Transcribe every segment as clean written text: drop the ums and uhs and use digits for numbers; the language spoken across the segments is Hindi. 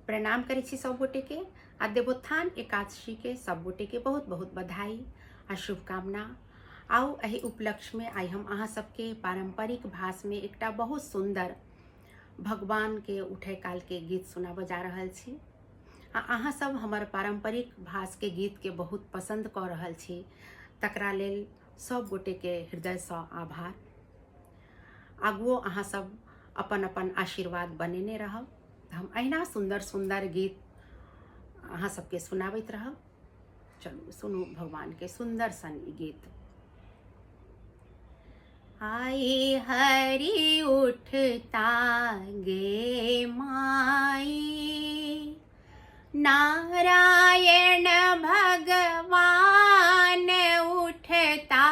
प्रणाम करै छी सब गोटे के आ देवोत्थान एकादशी के सब गोटे के बहुत बहुत बधाई आ शुभकामना। आउ एहि उपलक्ष्य में आई हम अहाँ सबके पारंपरिक भाषा में एकटा बहुत सुंदर भगवान के उठे काल के गीत सुनाबऽ जा रहल छी। आ अहाँ सब हमर पारंपरिक भाषा के गीत के बहुत पसंद कर रहल छी, तकरा लेल सब गोटे के हृदय से आभार। आगुओ अहाँ सब अपन अपन आशीर्वाद बनेने रहब, हम अहिना सुंदर सुंदर गीत अहाँ सबके सुनाबैत रहब। चलू सुनू भगवान के सुंदर सन ई गीत। आई हरि उठता गे माई, नारायण भगवान उठता,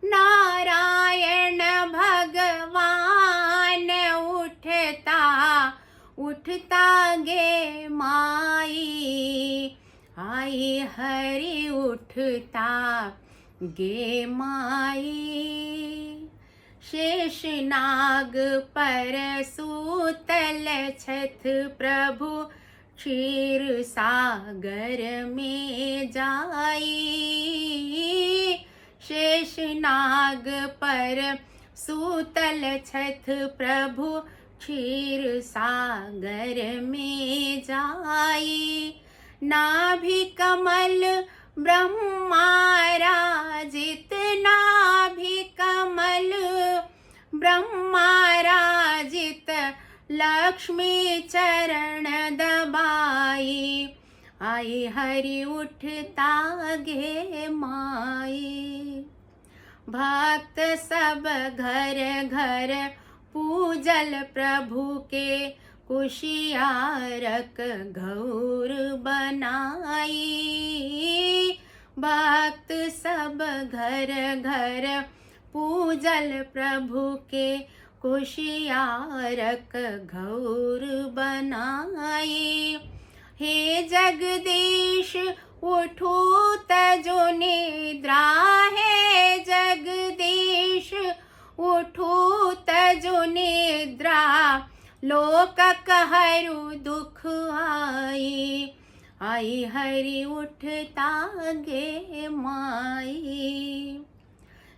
नारायण भगवान उठता, उठता गे माई। आई हरि उठता गे माई, शेष नाग पर सूतल छथ प्रभु, क्षीर सागर में जाई। शेष नाग पर सूतल छथ प्रभु, क्षीर सागर में जाई। नाभि कमल ब्रह्माराजित, नाभि कमल ब्रह्माराजित, लक्ष्मी चरण दबाई। आई हरि उठता गे माई। भक्त सब घर घर पूजल प्रभु के, कुशियारक घौर बनाई। भक्त सब घर घर पूजल प्रभु के, कुशियारक घौर बनाई। हे जगदीश उठू तजो निद्रा, हे जगदीश उठू तजो निद्रा, लोक कहरु दुख आई। आई हरि उठता गे माई।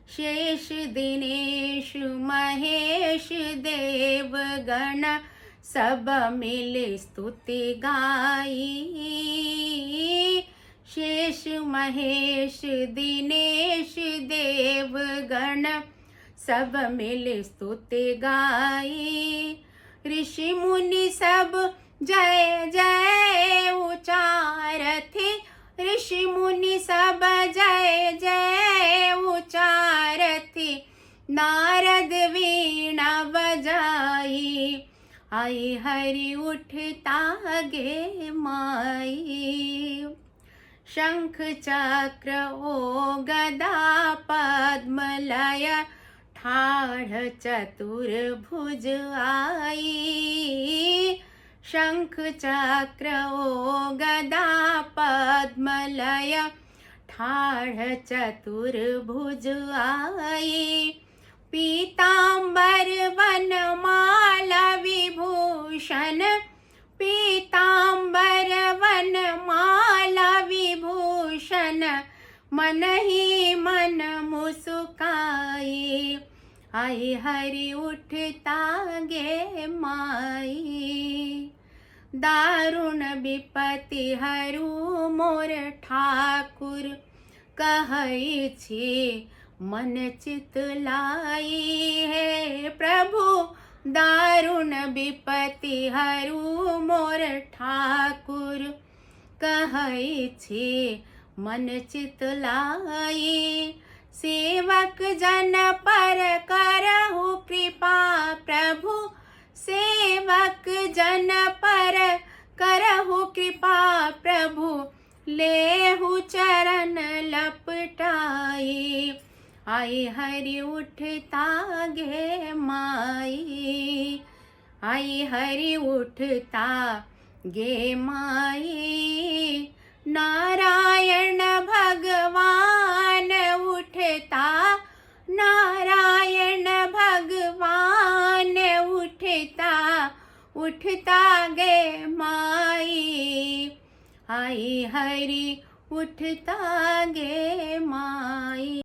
शेष दिनेश महेश देव गण, सब मिल स्तुति गाई। शेष महेश दिनेश देव गण, सब मिल स्तुति गाई। ऋषि मुनि सब जय जय उचारथि, ऋषि मुनि सब जय जय उचारथि, नारद वीणा बजाई। आई हरि उठता गे माई। शंख चक्र ओ गदा पद्मलय, ठाढ़ चतुर्भुज आई। शंख चक्र ओ गदा पद्मलय, ठाढ़ चतुर्भुज आई। पीतांबर वनमाला विभूषण, पीतांबर वनमाला विभूषण, मन ही मन मुस्काई। आई हरि उठता गे माई। दारुण विपत्ति हरू मोर ठाकुर, कहै छी मन चित लाई। हे प्रभु दारुण विपत्ति हरू मोर ठाकुर, कहै छी मन चित लाई। सेवक जन पर करहु कृपा प्रभु, सेवक जन पर करहु कृपा प्रभु, लेहु चरण लपटाई। आई हरि उठता गे माई। आई हरि उठता गे माई। नारायण भगवान उठता, नारायण भगवान उठता, उठता गे माई। आई हरि उठता गे माई।